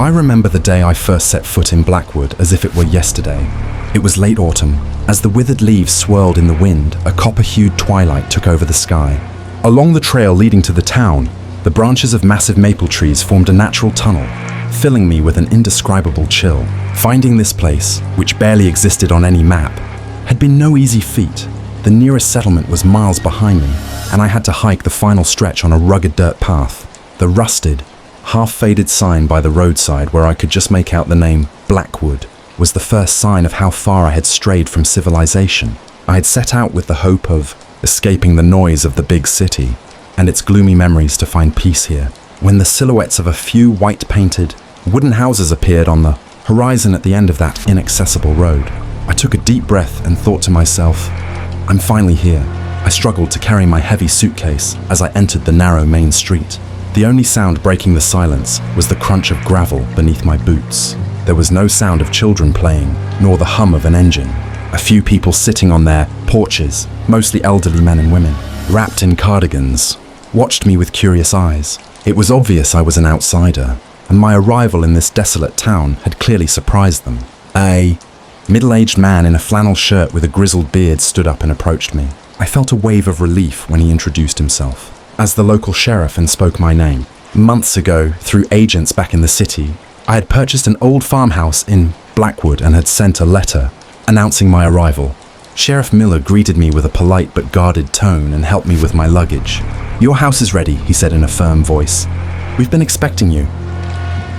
I remember the day I first set foot in Blackwood as if it were yesterday. It was late autumn. As the withered leaves swirled in the wind, a copper-hued twilight took over the sky. Along the trail leading to the town, the branches of massive maple trees formed a natural tunnel, filling me with an indescribable chill. Finding this place, which barely existed on any map, had been no easy feat. The nearest settlement was miles behind me, and I had to hike the final stretch on a rugged dirt path. The rusted, half-faded sign by the roadside where I could just make out the name Blackwood was the first sign of how far I had strayed from civilization. I had set out with the hope of escaping the noise of the big city and its gloomy memories to find peace here, when the silhouettes of a few white-painted wooden houses appeared on the horizon at the end of that inaccessible road. I took a deep breath and thought to myself, I'm finally here. I struggled to carry my heavy suitcase as I entered the narrow main street. The only sound breaking the silence was the crunch of gravel beneath my boots. There was no sound of children playing, nor the hum of an engine. A few people sitting on their porches, mostly elderly men and women, wrapped in cardigans, watched me with curious eyes. It was obvious I was an outsider, and my arrival in this desolate town had clearly surprised them. A middle-aged man in a flannel shirt with a grizzled beard stood up and approached me. I felt a wave of relief when he introduced himself as the local sheriff and spoke my name. Months ago, through agents back in the city, I had purchased an old farmhouse in Blackwood and had sent a letter announcing my arrival. Sheriff Miller greeted me with a polite but guarded tone and helped me with my luggage. "Your house is ready," he said in a firm voice. "We've been expecting you."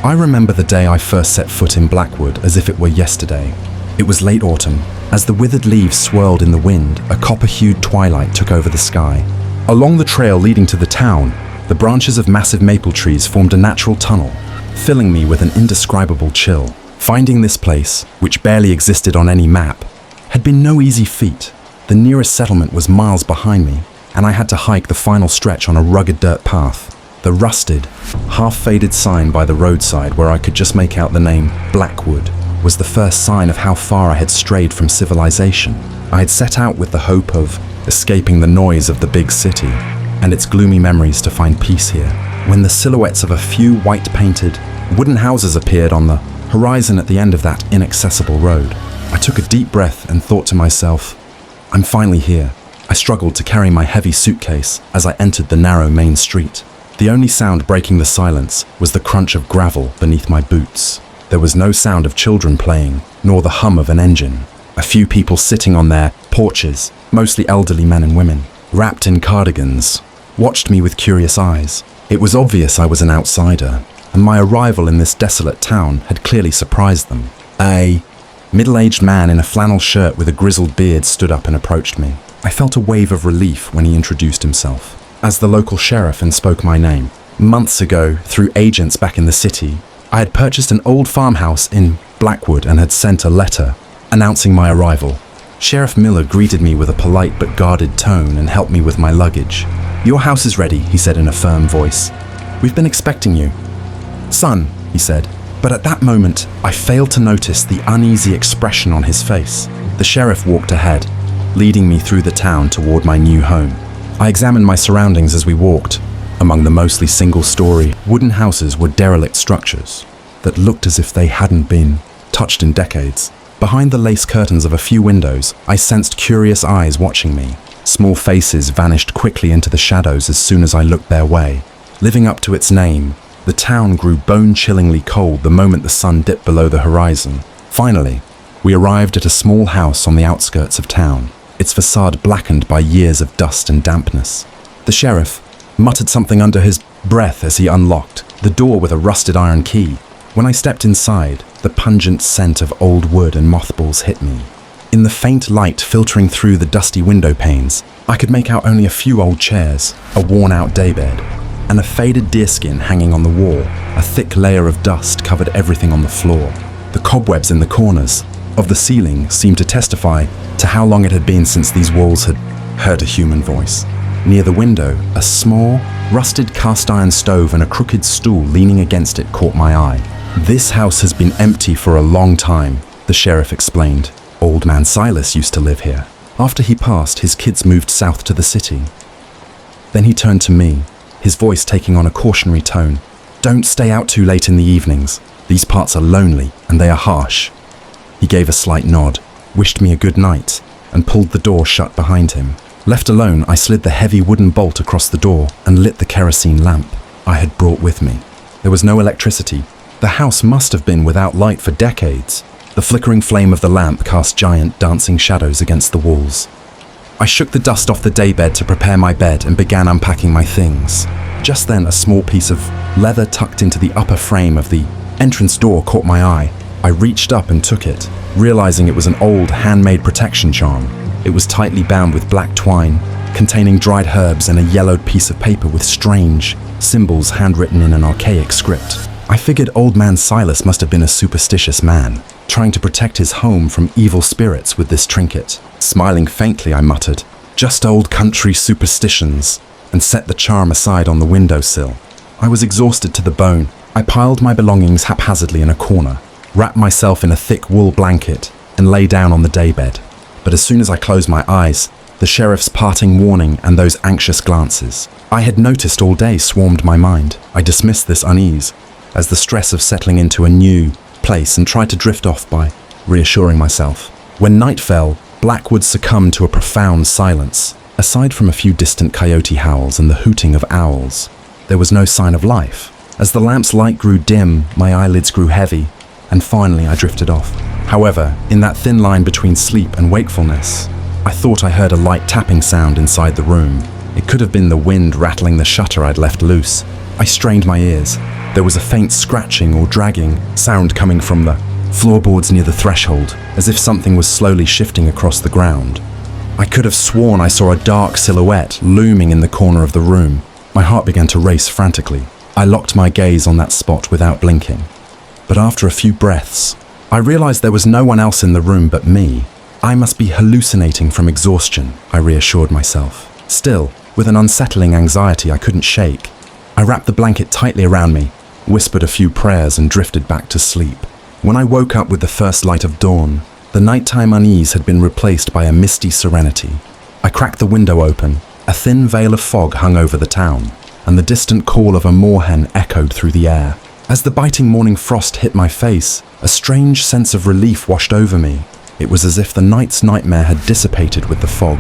I remember the day I first set foot in Blackwood as if it were yesterday. It was late autumn. As the withered leaves swirled in the wind, a copper-hued twilight took over the sky. Along the trail leading to the town, the branches of massive maple trees formed a natural tunnel, filling me with an indescribable chill. Finding this place, which barely existed on any map, had been no easy feat. The nearest settlement was miles behind me, and I had to hike the final stretch on a rugged dirt path. The rusted, half-faded sign by the roadside where I could just make out the name Blackwood was the first sign of how far I had strayed from civilization. I had set out with the hope of escaping the noise of the big city and its gloomy memories to find peace here, when the silhouettes of a few white-painted wooden houses appeared on the horizon at the end of that inaccessible road. I took a deep breath and thought to myself, I'm finally here. I struggled to carry my heavy suitcase as I entered the narrow main street. The only sound breaking the silence was the crunch of gravel beneath my boots. There was no sound of children playing, nor the hum of an engine. A few people sitting on their porches, mostly elderly men and women, wrapped in cardigans, watched me with curious eyes. It was obvious I was an outsider, and my arrival in this desolate town had clearly surprised them. A middle-aged man in a flannel shirt with a grizzled beard stood up and approached me. I felt a wave of relief when he introduced himself as the local sheriff and spoke my name. Months ago, through agents back in the city, I had purchased an old farmhouse in Blackwood and had sent a letter announcing my arrival. Sheriff Miller greeted me with a polite but guarded tone and helped me with my luggage. "Your house is ready," he said in a firm voice. "We've been expecting you." "Son," he said. But at that moment, I failed to notice the uneasy expression on his face. The sheriff walked ahead, leading me through the town toward my new home. I examined my surroundings as we walked. Among the mostly single-story wooden houses were derelict structures that looked as if they hadn't been touched in decades. Behind the lace curtains of a few windows, I sensed curious eyes watching me. Small faces vanished quickly into the shadows as soon as I looked their way. Living up to its name, the town grew bone-chillingly cold the moment the sun dipped below the horizon. Finally, we arrived at a small house on the outskirts of town, its facade blackened by years of dust and dampness. The sheriff muttered something under his breath as he unlocked the door with a rusted iron key. When I stepped inside, the pungent scent of old wood and mothballs hit me. In the faint light filtering through the dusty window panes, I could make out only a few old chairs, a worn-out daybed, and a faded deerskin hanging on the wall. A thick layer of dust covered everything on the floor. The cobwebs in the corners of the ceiling seemed to testify to how long it had been since these walls had heard a human voice. Near the window, a small, rusted cast-iron stove and a crooked stool leaning against it caught my eye. "This house has been empty for a long time," the sheriff explained. "Old man Silas used to live here. After he passed, his kids moved south to the city." Then he turned to me, his voice taking on a cautionary tone. "Don't stay out too late in the evenings. These parts are lonely, and they are harsh." He gave a slight nod, wished me a good night, and pulled the door shut behind him. Left alone, I slid the heavy wooden bolt across the door and lit the kerosene lamp I had brought with me. There was no electricity. The house must have been without light for decades. The flickering flame of the lamp cast giant dancing shadows against the walls. I shook the dust off the daybed to prepare my bed and began unpacking my things. Just then, a small piece of leather tucked into the upper frame of the entrance door caught my eye. I reached up and took it, realizing it was an old handmade protection charm. It was tightly bound with black twine, containing dried herbs and a yellowed piece of paper with strange symbols handwritten in an archaic script. I figured old man Silas must have been a superstitious man, trying to protect his home from evil spirits with this trinket. Smiling faintly, I muttered, "Just old country superstitions," and set the charm aside on the windowsill. I was exhausted to the bone. I piled my belongings haphazardly in a corner, wrapped myself in a thick wool blanket, and lay down on the daybed. But as soon as I closed my eyes, the sheriff's parting warning and those anxious glances I had noticed all day swarmed my mind. I dismissed this unease as the stress of settling into a new place and tried to drift off by reassuring myself. When night fell, Blackwood succumbed to a profound silence. Aside from a few distant coyote howls and the hooting of owls, there was no sign of life. As the lamp's light grew dim, my eyelids grew heavy, and finally I drifted off. However, in that thin line between sleep and wakefulness, I thought I heard a light tapping sound inside the room. It could have been the wind rattling the shutter I'd left loose. I strained my ears. There was a faint scratching or dragging sound coming from the floorboards near the threshold, as if something was slowly shifting across the ground. I could have sworn I saw a dark silhouette looming in the corner of the room. My heart began to race frantically. I locked my gaze on that spot without blinking. But after a few breaths, I realized there was no one else in the room but me. I must be hallucinating from exhaustion, I reassured myself. Still, with an unsettling anxiety I couldn't shake, I wrapped the blanket tightly around me, whispered a few prayers, and drifted back to sleep. When I woke up with the first light of dawn, the nighttime unease had been replaced by a misty serenity. I cracked the window open. A thin veil of fog hung over the town, and the distant call of a moorhen echoed through the air. As the biting morning frost hit my face, a strange sense of relief washed over me. It was as if the night's nightmare had dissipated with the fog.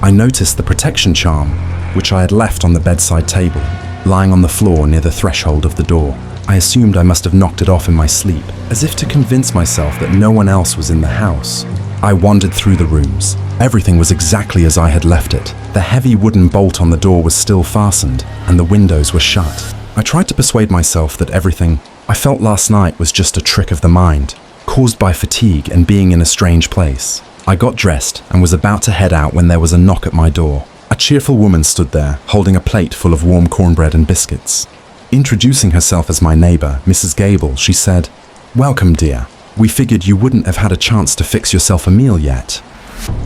I noticed the protection charm, which I had left on the bedside table, lying on the floor near the threshold of the door. I assumed I must have knocked it off in my sleep, as if to convince myself that no one else was in the house. I wandered through the rooms. Everything was exactly as I had left it. The heavy wooden bolt on the door was still fastened, and the windows were shut. I tried to persuade myself that everything I felt last night was just a trick of the mind, caused by fatigue and being in a strange place. I got dressed and was about to head out when there was a knock at my door. A cheerful woman stood there, holding a plate full of warm cornbread and biscuits. Introducing herself as my neighbor, Mrs. Gable, she said, "Welcome, dear. We figured you wouldn't have had a chance to fix yourself a meal yet."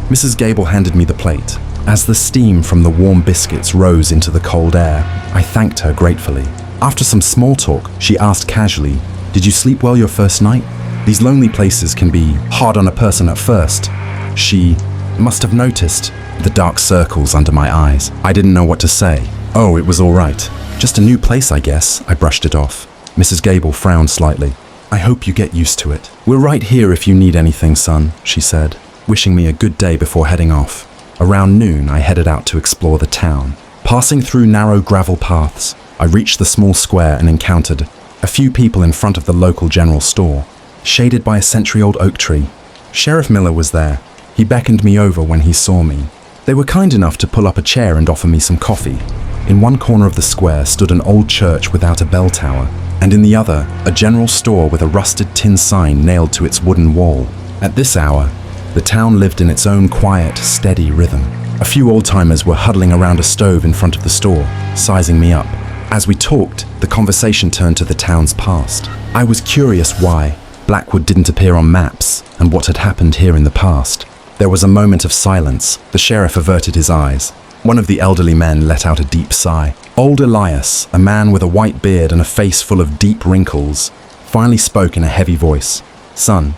Mrs. Gable handed me the plate. As the steam from the warm biscuits rose into the cold air, I thanked her gratefully. After some small talk, she asked casually, "Did you sleep well your first night? These lonely places can be hard on a person at first." She must have noticed the dark circles under my eyes. I didn't know what to say. "Oh, it was all right. Just a new place, I guess," I brushed it off. Mrs. Gable frowned slightly. "I hope you get used to it. We're right here if you need anything, son," she said, wishing me a good day before heading off. Around noon, I headed out to explore the town. Passing through narrow gravel paths, I reached the small square and encountered a few people in front of the local general store, shaded by a century-old oak tree. Sheriff Miller was there. He beckoned me over when he saw me. They were kind enough to pull up a chair and offer me some coffee. In one corner of the square stood an old church without a bell tower, and in the other, a general store with a rusted tin sign nailed to its wooden wall. At this hour, the town lived in its own quiet, steady rhythm. A few old-timers were huddling around a stove in front of the store, sizing me up. As we talked, the conversation turned to the town's past. I was curious why Blackwood didn't appear on maps and what had happened here in the past. There was a moment of silence. The sheriff averted his eyes. One of the elderly men let out a deep sigh. Old Elias, a man with a white beard and a face full of deep wrinkles, finally spoke in a heavy voice. "Son,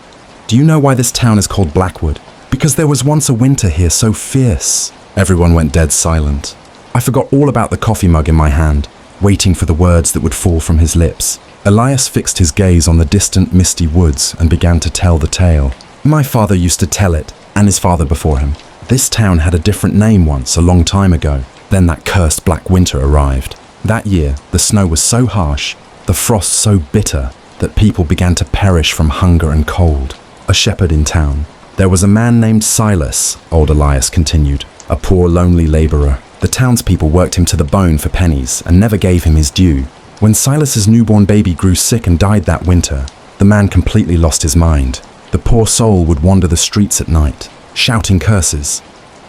do you know why this town is called Blackwood? Because there was once a winter here so fierce." Everyone went dead silent. I forgot all about the coffee mug in my hand, waiting for the words that would fall from his lips. Elias fixed his gaze on the distant, misty woods and began to tell the tale. My father used to tell it, and his father before him. This town had a different name once, a long time ago. Then that cursed black winter arrived. That year, the snow was so harsh, the frost so bitter, that people began to perish from hunger and cold. A shepherd in town. There was a man named Silas, old Elias continued, a poor, lonely laborer. The townspeople worked him to the bone for pennies and never gave him his due. When Silas's newborn baby grew sick and died that winter, the man completely lost his mind. The poor soul would wander the streets at night, shouting curses.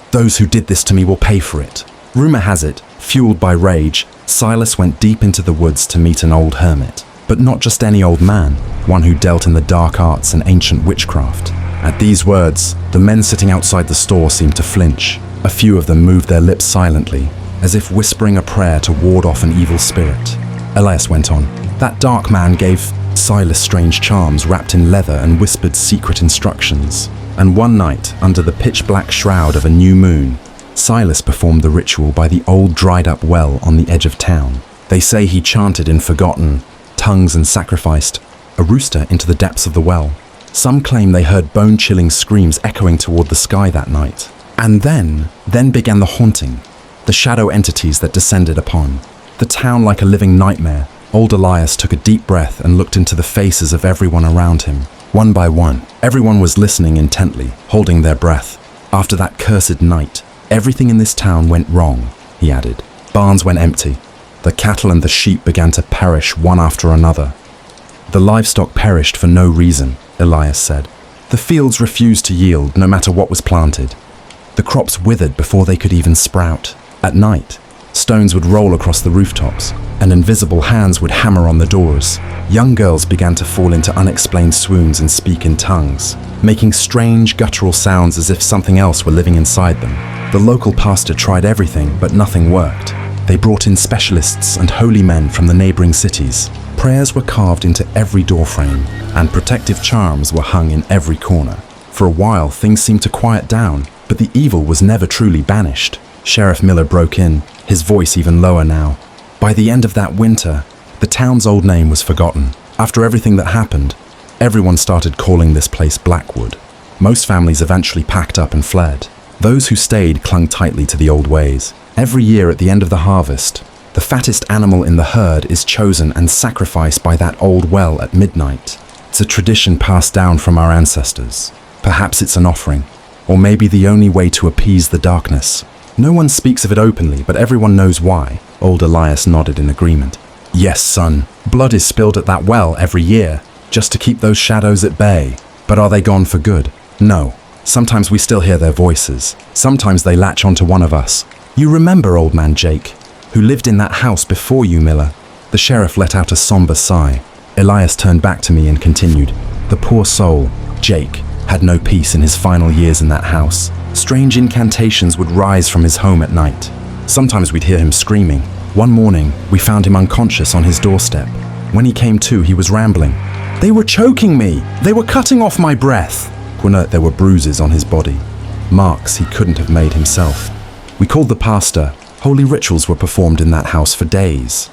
Those who did this to me will pay for it. Rumor has it, fueled by rage, Silas went deep into the woods to meet an old hermit. But not just any old man, one who dealt in the dark arts and ancient witchcraft. At these words, the men sitting outside the store seemed to flinch. A few of them moved their lips silently, as if whispering a prayer to ward off an evil spirit. Elias went on. That dark man gave Silas strange charms wrapped in leather and whispered secret instructions. And one night, under the pitch-black shroud of a new moon, Silas performed the ritual by the old dried-up well on the edge of town. They say he chanted in forgotten tongues and sacrificed a rooster into the depths of the well. Some claim they heard bone-chilling screams echoing toward the sky that night. And then began the haunting, the shadow entities that descended upon the town like a living nightmare. Old Elias took a deep breath and looked into the faces of everyone around him. One by one, everyone was listening intently, holding their breath. After that cursed night, everything in this town went wrong, he added. Barns went empty. The cattle and the sheep began to perish one after another. The livestock perished for no reason, Elias said. The fields refused to yield no matter what was planted. The crops withered before they could even sprout. At night, stones would roll across the rooftops, and invisible hands would hammer on the doors. Young girls began to fall into unexplained swoons and speak in tongues, making strange guttural sounds as if something else were living inside them. The local pastor tried everything, but nothing worked. They brought in specialists and holy men from the neighboring cities. Prayers were carved into every doorframe, and protective charms were hung in every corner. For a while, things seemed to quiet down, but the evil was never truly banished. Sheriff Miller broke in, his voice even lower now. By the end of that winter, the town's old name was forgotten. After everything that happened, everyone started calling this place Blackwood. Most families eventually packed up and fled. Those who stayed clung tightly to the old ways. Every year at the end of the harvest, the fattest animal in the herd is chosen and sacrificed by that old well at midnight. It's a tradition passed down from our ancestors. Perhaps it's an offering, or maybe the only way to appease the darkness. No one speaks of it openly, but everyone knows why. Old Elias nodded in agreement. Yes, son, blood is spilled at that well every year, just to keep those shadows at bay. But are they gone for good? No. Sometimes we still hear their voices. Sometimes they latch onto one of us. You remember old man Jake, who lived in that house before you, Miller? The sheriff let out a somber sigh. Elias turned back to me and continued. The poor soul, Jake, had no peace in his final years in that house. Strange incantations would rise from his home at night. Sometimes we'd hear him screaming. One morning, we found him unconscious on his doorstep. When he came to, he was rambling. They were choking me! They were cutting off my breath! There were bruises on his body, marks he couldn't have made himself. We called the pastor. Holy rituals were performed in that house for days.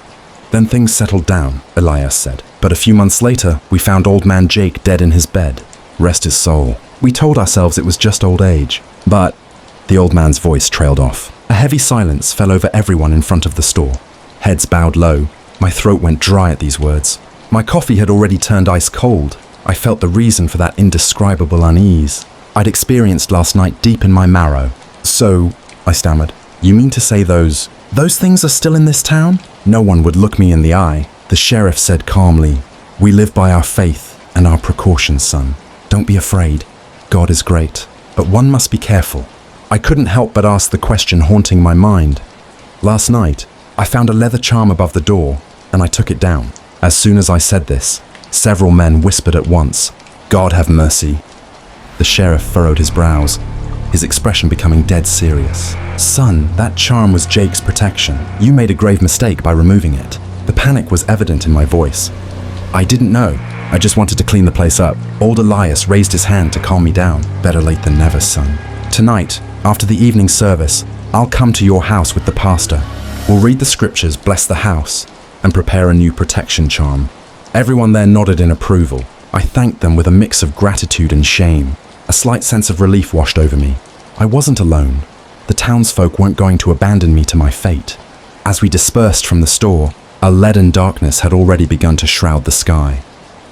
Then things settled down, Elias said. But a few months later, we found old man Jake dead in his bed. Rest his soul. We told ourselves it was just old age. But the old man's voice trailed off. A heavy silence fell over everyone in front of the store. Heads bowed low. My throat went dry at these words. My coffee had already turned ice cold. I felt the reason for that indescribable unease I'd experienced last night deep in my marrow. So, I stammered, you mean to say those things are still in this town? No one would look me in the eye. The sheriff said calmly, we live by our faith and our precautions, son. Don't be afraid. God is great. But one must be careful. I couldn't help but ask the question haunting my mind. Last night, I found a leather charm above the door, and I took it down. As soon as I said this, several men whispered at once, God have mercy. The sheriff furrowed his brows, his expression becoming dead serious. Son, that charm was Jake's protection. You made a grave mistake by removing it. The panic was evident in my voice. I didn't know. I just wanted to clean the place up. Old Elias raised his hand to calm me down. Better late than never, son. Tonight, after the evening service, I'll come to your house with the pastor. We'll read the scriptures, bless the house, and prepare a new protection charm. Everyone there nodded in approval. I thanked them with a mix of gratitude and shame. A slight sense of relief washed over me. I wasn't alone. The townsfolk weren't going to abandon me to my fate. As we dispersed from the store, a leaden darkness had already begun to shroud the sky.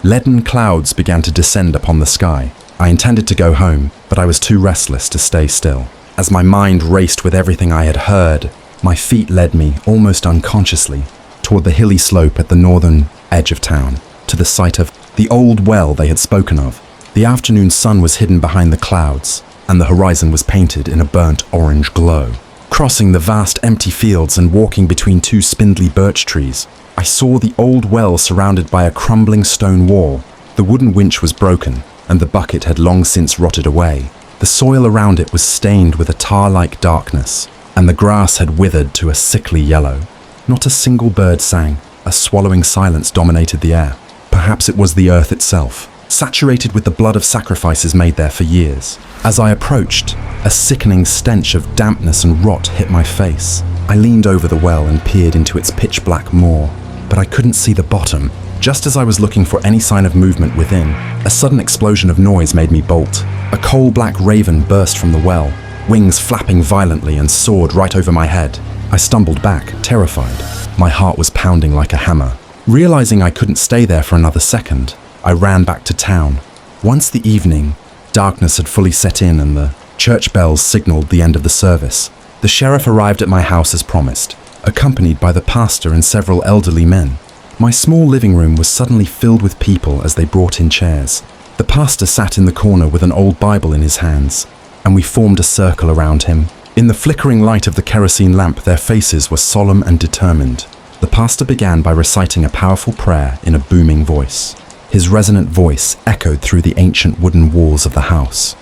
Leaden clouds began to descend upon the sky. I intended to go home, but I was too restless to stay still. As my mind raced with everything I had heard, my feet led me, almost unconsciously, toward the hilly slope at the northern edge of town, to the site of the old well they had spoken of. The afternoon sun was hidden behind the clouds, and the horizon was painted in a burnt orange glow. Crossing the vast empty fields and walking between two spindly birch trees, I saw the old well surrounded by a crumbling stone wall. The wooden winch was broken, and the bucket had long since rotted away. The soil around it was stained with a tar-like darkness, and the grass had withered to a sickly yellow. Not a single bird sang. A swallowing silence dominated the air. Perhaps it was the earth itself, saturated with the blood of sacrifices made there for years. As I approached, a sickening stench of dampness and rot hit my face. I leaned over the well and peered into its pitch-black maw, but I couldn't see the bottom. Just as I was looking for any sign of movement within, a sudden explosion of noise made me bolt. A coal-black raven burst from the well, wings flapping violently, and soared right over my head. I stumbled back, terrified. My heart was pounding like a hammer. Realizing I couldn't stay there for another second, I ran back to town. Once the evening, darkness had fully set in and the church bells signaled the end of the service. The sheriff arrived at my house as promised, accompanied by the pastor and several elderly men. My small living room was suddenly filled with people as they brought in chairs. The pastor sat in the corner with an old Bible in his hands, and we formed a circle around him. In the flickering light of the kerosene lamp, their faces were solemn and determined. The pastor began by reciting a powerful prayer in a booming voice. His resonant voice echoed through the ancient wooden walls of the house.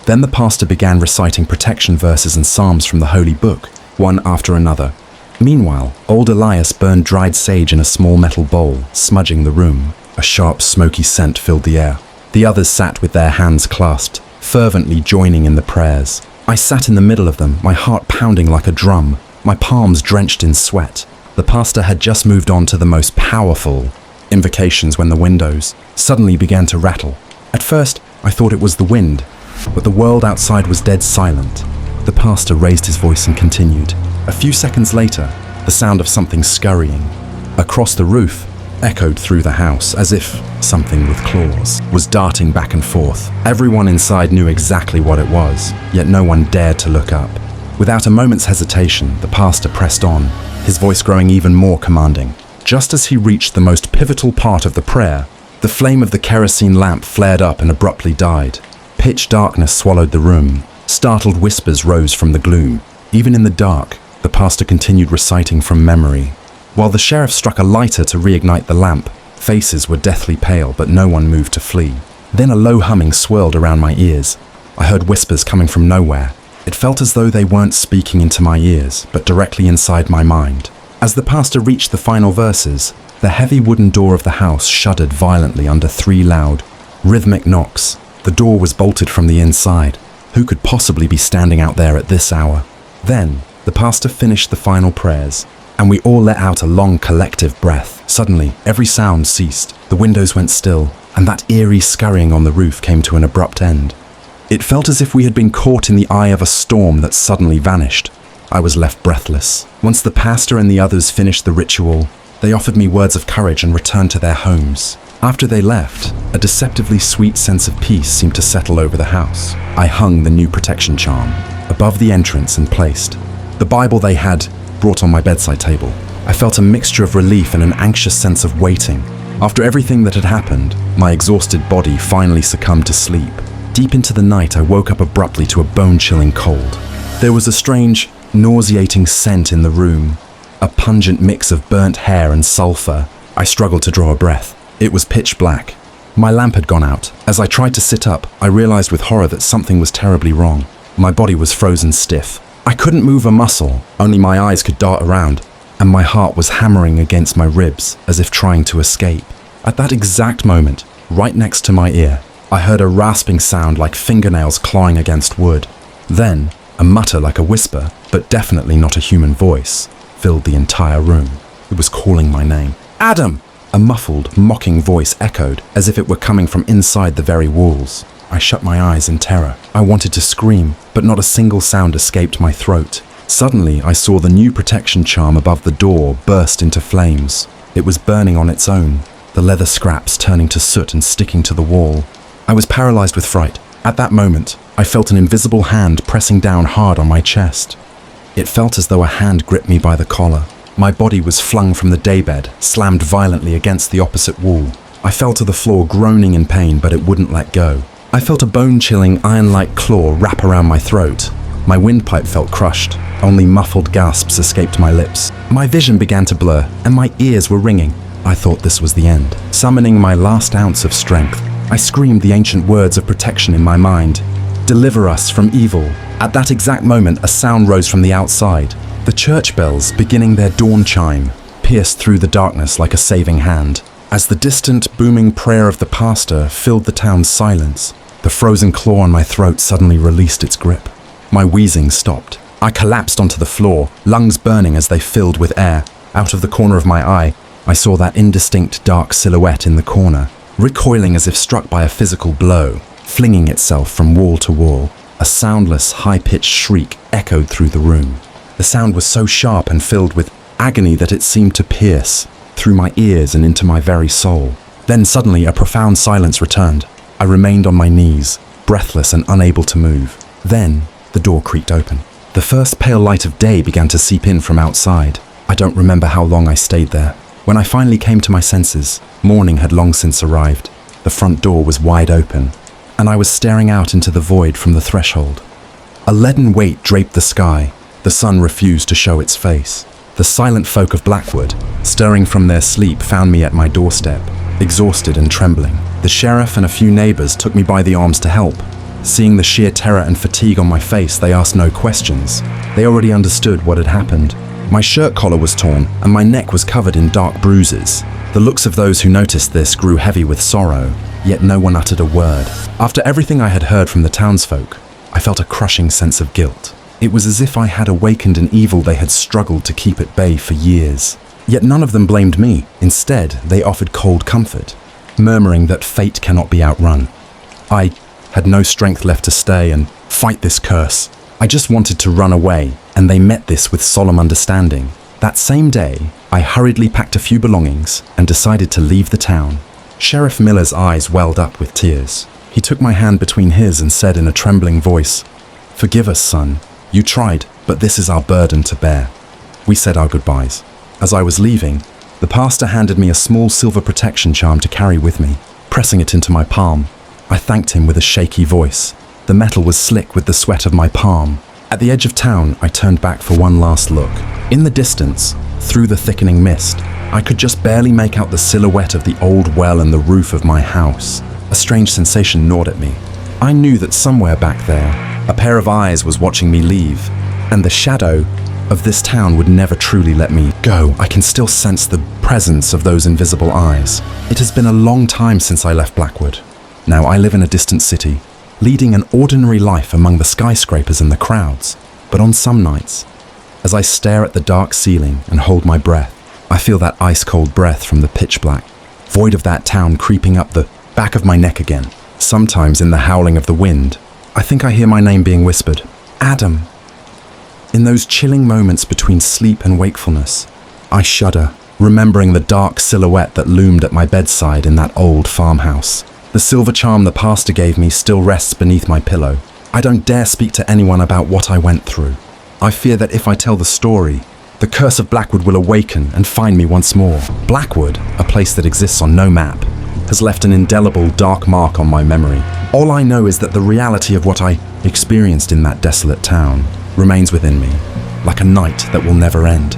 Then the pastor began reciting protection verses and psalms from the holy book, one after another. Meanwhile, old Elias burned dried sage in a small metal bowl, smudging the room. A sharp, smoky scent filled the air. The others sat with their hands clasped, fervently joining in the prayers. I sat in the middle of them, my heart pounding like a drum, my palms drenched in sweat. The pastor had just moved on to the most powerful invocations when the windows suddenly began to rattle. At first, I thought it was the wind, but the world outside was dead silent. The pastor raised his voice and continued. A few seconds later, the sound of something scurrying across the roof echoed through the house, as if something with claws was darting back and forth. Everyone inside knew exactly what it was, yet no one dared to look up. Without a moment's hesitation, the pastor pressed on, his voice growing even more commanding. Just as he reached the most pivotal part of the prayer, the flame of the kerosene lamp flared up and abruptly died. Pitch darkness swallowed the room. Startled whispers rose from the gloom. Even in the dark, the pastor continued reciting from memory. While the sheriff struck a lighter to reignite the lamp, faces were deathly pale, but no one moved to flee. Then a low humming swirled around my ears. I heard whispers coming from nowhere. It felt as though they weren't speaking into my ears, but directly inside my mind. As the pastor reached the final verses, the heavy wooden door of the house shuddered violently under 3 loud, rhythmic knocks. The door was bolted from the inside. Who could possibly be standing out there at this hour? Then, the pastor finished the final prayers, and we all let out a long collective breath. Suddenly, every sound ceased. The windows went still, and that eerie scurrying on the roof came to an abrupt end. It felt as if we had been caught in the eye of a storm that suddenly vanished. I was left breathless. Once the pastor and the others finished the ritual, they offered me words of courage and returned to their homes. After they left, a deceptively sweet sense of peace seemed to settle over the house. I hung the new protection charm above the entrance and placed the Bible they had brought on my bedside table. I felt a mixture of relief and an anxious sense of waiting. After everything that had happened, my exhausted body finally succumbed to sleep. Deep into the night, I woke up abruptly to a bone-chilling cold. There was a strange, nauseating scent in the room, a pungent mix of burnt hair and sulfur. I struggled to draw a breath. It was pitch black. My lamp had gone out. As I tried to sit up, I realized with horror that something was terribly wrong. My body was frozen stiff. I couldn't move a muscle, only my eyes could dart around, and my heart was hammering against my ribs as if trying to escape. At that exact moment, right next to my ear, I heard a rasping sound like fingernails clawing against wood. Then, a mutter like a whisper, but definitely not a human voice, filled the entire room. It was calling my name. Adam! A muffled, mocking voice echoed as if it were coming from inside the very walls. I shut my eyes in terror. I wanted to scream, but not a single sound escaped my throat. Suddenly, I saw the new protection charm above the door burst into flames. It was burning on its own, the leather scraps turning to soot and sticking to the wall. I was paralyzed with fright. At that moment, I felt an invisible hand pressing down hard on my chest. It felt as though a hand gripped me by the collar. My body was flung from the daybed, slammed violently against the opposite wall. I fell to the floor groaning in pain, but it wouldn't let go. I felt a bone-chilling, iron-like claw wrap around my throat. My windpipe felt crushed. Only muffled gasps escaped my lips. My vision began to blur, and my ears were ringing. I thought this was the end. Summoning my last ounce of strength, I screamed the ancient words of protection in my mind. "Deliver us from evil." At that exact moment, a sound rose from the outside. The church bells, beginning their dawn chime, pierced through the darkness like a saving hand. As the distant, booming prayer of the pastor filled the town's silence, the frozen claw on my throat suddenly released its grip. My wheezing stopped. I collapsed onto the floor, lungs burning as they filled with air. Out of the corner of my eye, I saw that indistinct dark silhouette in the corner, recoiling as if struck by a physical blow, flinging itself from wall to wall. A soundless, high-pitched shriek echoed through the room. The sound was so sharp and filled with agony that it seemed to pierce through my ears and into my very soul. Then suddenly a profound silence returned. I remained on my knees, breathless and unable to move. Then the door creaked open. The first pale light of day began to seep in from outside. I don't remember how long I stayed there. When I finally came to my senses, morning had long since arrived. The front door was wide open, and I was staring out into the void from the threshold. A leaden weight draped the sky. The sun refused to show its face. The silent folk of Blackwood, stirring from their sleep, found me at my doorstep, exhausted and trembling. The sheriff and a few neighbors took me by the arms to help. Seeing the sheer terror and fatigue on my face, they asked no questions. They already understood what had happened. My shirt collar was torn, and my neck was covered in dark bruises. The looks of those who noticed this grew heavy with sorrow, yet no one uttered a word. After everything I had heard from the townsfolk, I felt a crushing sense of guilt. It was as if I had awakened an evil they had struggled to keep at bay for years. Yet none of them blamed me. Instead, they offered cold comfort, murmuring that fate cannot be outrun. I had no strength left to stay and fight this curse. I just wanted to run away, and they met this with solemn understanding. That same day, I hurriedly packed a few belongings and decided to leave the town. Sheriff Miller's eyes welled up with tears. He took my hand between his and said in a trembling voice, "Forgive us, son. You tried, but this is our burden to bear." We said our goodbyes. As I was leaving, the pastor handed me a small silver protection charm to carry with me. Pressing it into my palm, I thanked him with a shaky voice. The metal was slick with the sweat of my palm. At the edge of town, I turned back for one last look. In the distance, through the thickening mist, I could just barely make out the silhouette of the old well and the roof of my house. A strange sensation gnawed at me. I knew that somewhere back there, a pair of eyes was watching me leave, and the shadow of this town would never truly let me go. I can still sense the presence of those invisible eyes. It has been a long time since I left Blackwood. Now I live in a distant city, leading an ordinary life among the skyscrapers and the crowds. But on some nights, as I stare at the dark ceiling and hold my breath, I feel that ice-cold breath from the pitch black void of that town creeping up the back of my neck again. Sometimes in the howling of the wind, I think I hear my name being whispered, "Adam." In those chilling moments between sleep and wakefulness, I shudder, remembering the dark silhouette that loomed at my bedside in that old farmhouse. The silver charm the pastor gave me still rests beneath my pillow. I don't dare speak to anyone about what I went through. I fear that if I tell the story, the curse of Blackwood will awaken and find me once more. Blackwood, a place that exists on no map, has left an indelible dark mark on my memory. All I know is that the reality of what I experienced in that desolate town remains within me, like a night that will never end.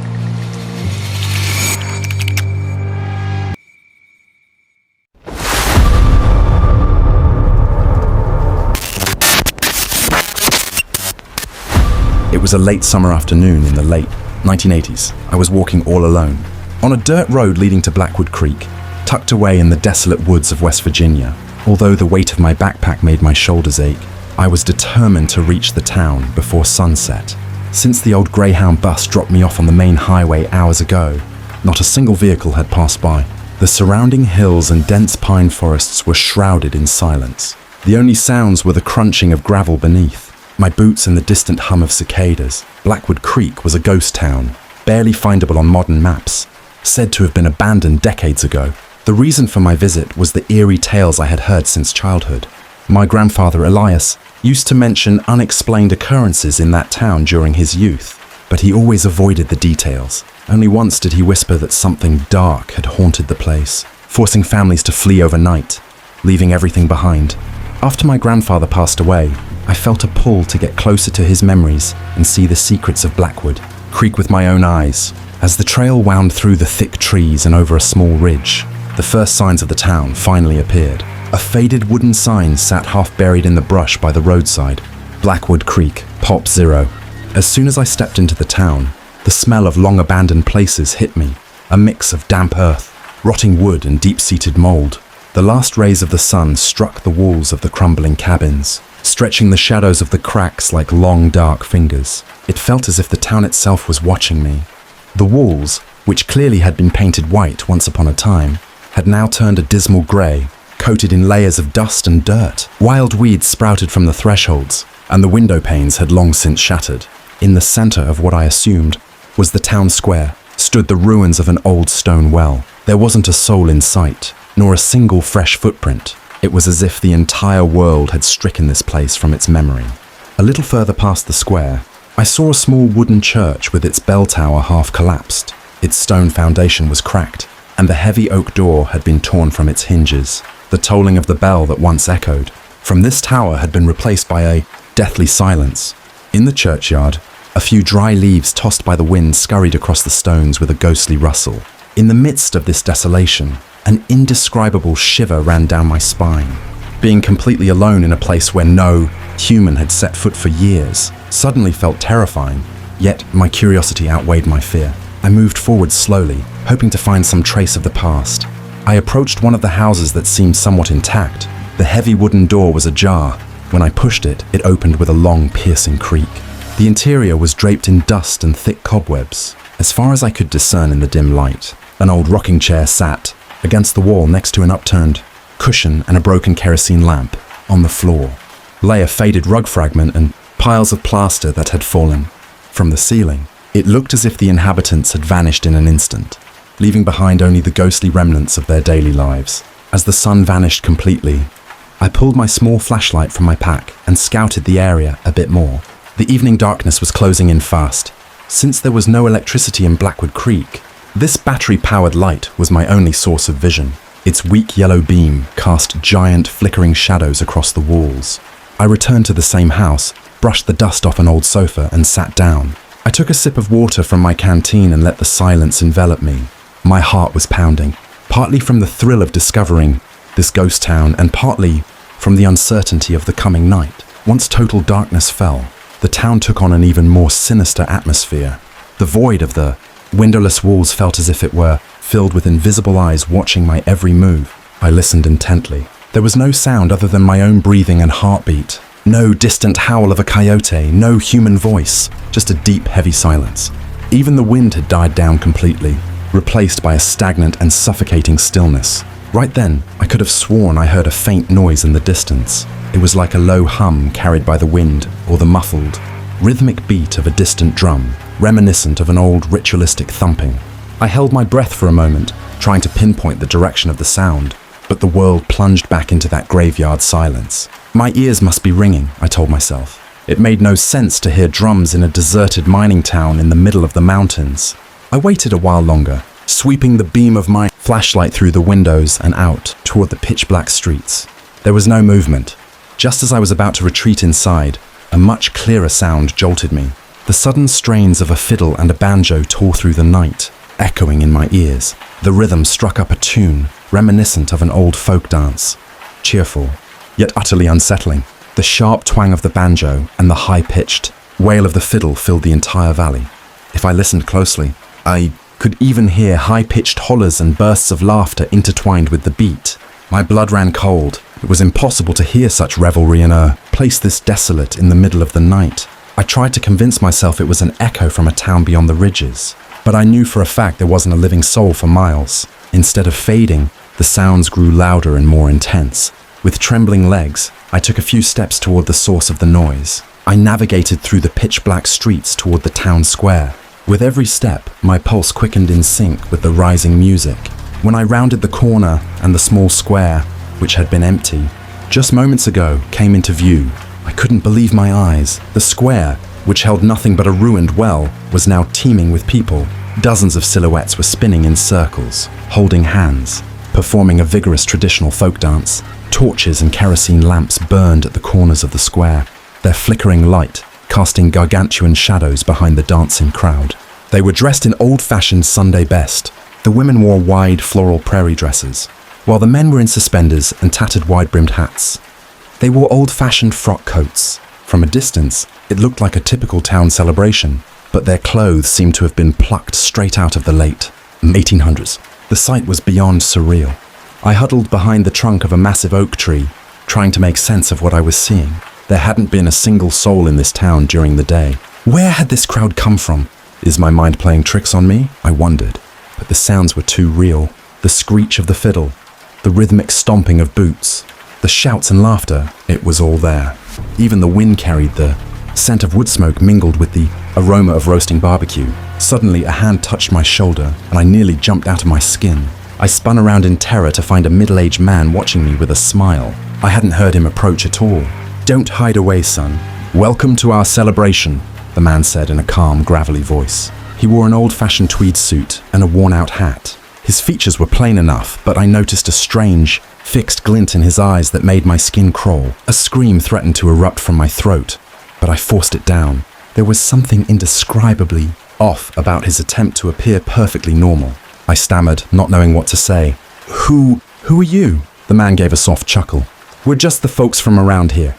It was a late summer afternoon in the late 1980s. I was walking all alone on a dirt road leading to Blackwood Creek, tucked away in the desolate woods of West Virginia. Although the weight of my backpack made my shoulders ache, I was determined to reach the town before sunset. Since the old Greyhound bus dropped me off on the main highway hours ago, not a single vehicle had passed by. The surrounding hills and dense pine forests were shrouded in silence. The only sounds were the crunching of gravel beneath, my boots and the distant hum of cicadas. Blackwood Creek was a ghost town, barely findable on modern maps, said to have been abandoned decades ago. The reason for my visit was the eerie tales I had heard since childhood. My grandfather Ayaz used to mention unexplained occurrences in that town during his youth, but he always avoided the details. Only once did he whisper that something dark had haunted the place, forcing families to flee overnight, leaving everything behind. After my grandfather passed away, I felt a pull to get closer to his memories and see the secrets of Blackwood Creek with my own eyes. As the trail wound through the thick trees and over a small ridge, the first signs of the town finally appeared. A faded wooden sign sat half buried in the brush by the roadside. Blackwood Creek, Pop Zero. As soon as I stepped into the town, the smell of long-abandoned places hit me, a mix of damp earth, rotting wood and deep-seated mold. The last rays of the sun struck the walls of the crumbling cabins, stretching the shadows of the cracks like long, dark fingers. It felt as if the town itself was watching me. The walls, which clearly had been painted white once upon a time, had now turned a dismal grey, coated in layers of dust and dirt. Wild weeds sprouted from the thresholds, and the window panes had long since shattered. In the centre of what I assumed was the town square stood the ruins of an old stone well. There wasn't a soul in sight, nor a single fresh footprint. It was as if the entire world had stricken this place from its memory. A little further past the square, I saw a small wooden church with its bell tower half collapsed. Its stone foundation was cracked, and the heavy oak door had been torn from its hinges. The tolling of the bell that once echoed from this tower had been replaced by a deathly silence. In the churchyard, a few dry leaves tossed by the wind scurried across the stones with a ghostly rustle. In the midst of this desolation, an indescribable shiver ran down my spine. Being completely alone in a place where no human had set foot for years suddenly felt terrifying, yet my curiosity outweighed my fear. I moved forward slowly, hoping to find some trace of the past. I approached one of the houses that seemed somewhat intact. The heavy wooden door was ajar. When I pushed it, it opened with a long, piercing creak. The interior was draped in dust and thick cobwebs. As far as I could discern in the dim light, an old rocking chair sat against the wall next to an upturned cushion and a broken kerosene lamp. On the floor lay a faded rug fragment and piles of plaster that had fallen from the ceiling. It looked as if the inhabitants had vanished in an instant, leaving behind only the ghostly remnants of their daily lives. As the sun vanished completely, I pulled my small flashlight from my pack and scouted the area a bit more. The evening darkness was closing in fast. Since there was no electricity in Blackwood Creek, this battery-powered light was my only source of vision. Its weak yellow beam cast giant flickering shadows across the walls. I returned to the same house, brushed the dust off an old sofa and sat down. I took a sip of water from my canteen and let the silence envelop me. My heart was pounding, partly from the thrill of discovering this ghost town and partly from the uncertainty of the coming night. Once total darkness fell, the town took on an even more sinister atmosphere. The void of the windowless walls felt as if it were filled with invisible eyes watching my every move. I listened intently. There was no sound other than my own breathing and heartbeat. No distant howl of a coyote, no human voice, just a deep, heavy silence. Even the wind had died down completely, replaced by a stagnant and suffocating stillness. Right then, I could have sworn I heard a faint noise in the distance. It was like a low hum carried by the wind or the muffled, rhythmic beat of a distant drum, reminiscent of an old ritualistic thumping. I held my breath for a moment, trying to pinpoint the direction of the sound, but the world plunged back into that graveyard silence. My ears must be ringing, I told myself. It made no sense to hear drums in a deserted mining town in the middle of the mountains. I waited a while longer, sweeping the beam of my flashlight through the windows and out toward the pitch-black streets. There was no movement. Just as I was about to retreat inside, a much clearer sound jolted me. The sudden strains of a fiddle and a banjo tore through the night, echoing in my ears. The rhythm struck up a tune, reminiscent of an old folk dance. Cheerful, yet utterly unsettling. The sharp twang of the banjo and the high-pitched wail of the fiddle filled the entire valley. If I listened closely, I could even hear high-pitched hollers and bursts of laughter intertwined with the beat. My blood ran cold. It was impossible to hear such revelry in a place this desolate in the middle of the night. I tried to convince myself it was an echo from a town beyond the ridges, but I knew for a fact there wasn't a living soul for miles. Instead of fading, the sounds grew louder and more intense. With trembling legs, I took a few steps toward the source of the noise. I navigated through the pitch-black streets toward the town square. With every step, my pulse quickened in sync with the rising music. When I rounded the corner and the small square, which had been empty, just moments ago, came into view, I couldn't believe my eyes. The square, which held nothing but a ruined well, was now teeming with people. Dozens of silhouettes were spinning in circles, holding hands, performing a vigorous traditional folk dance. Torches and kerosene lamps burned at the corners of the square, their flickering light casting gargantuan shadows behind the dancing crowd. They were dressed in old-fashioned Sunday best. The women wore wide floral prairie dresses, while the men were in suspenders and tattered wide-brimmed hats. They wore old-fashioned frock coats. From a distance, it looked like a typical town celebration, but their clothes seemed to have been plucked straight out of the late 1800s. The sight was beyond surreal. I huddled behind the trunk of a massive oak tree, trying to make sense of what I was seeing. There hadn't been a single soul in this town during the day. Where had this crowd come from? Is my mind playing tricks on me? I wondered. But the sounds were too real. The screech of the fiddle, the rhythmic stomping of boots, the shouts and laughter, it was all there. Even the wind carried the scent of wood smoke mingled with the aroma of roasting barbecue. Suddenly, a hand touched my shoulder, and I nearly jumped out of my skin. I spun around in terror to find a middle-aged man watching me with a smile. I hadn't heard him approach at all. "Don't hide away, son. Welcome to our celebration," the man said in a calm, gravelly voice. He wore an old-fashioned tweed suit and a worn-out hat. His features were plain enough, but I noticed a strange, fixed glint in his eyes that made my skin crawl. A scream threatened to erupt from my throat, but I forced it down. There was something indescribably off about his attempt to appear perfectly normal. I stammered, not knowing what to say. Who are you?" The man gave a soft chuckle. "We're just the folks from around here."